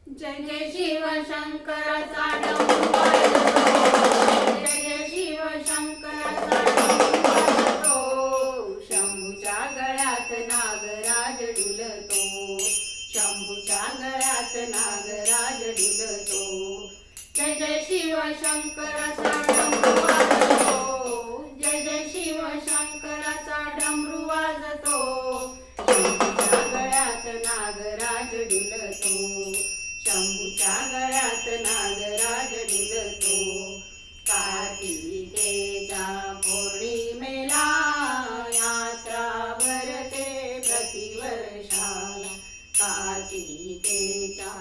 जय जय शिव शंकराचा डमरू वाजतो, जय जय शिव शंकराचा डमरू वाजतो, शंभूच्या गळ्यात नागराज डुलतो, शंभूच्या गळ्यात नागराज डुलतो। जय जय शिव शंकराचा डमरू वाजतो, जय जय शिव शंकराचा डमरू वाजतो, शंभूच्या गळ्यात नागराज डुलतो, शंभूच्या गळ्यात नागराज डुलतो। कार्तिकेच्या पौर्णिमेला यात्रा भरते प्रतिवर्षाला, कार्तिकेच्या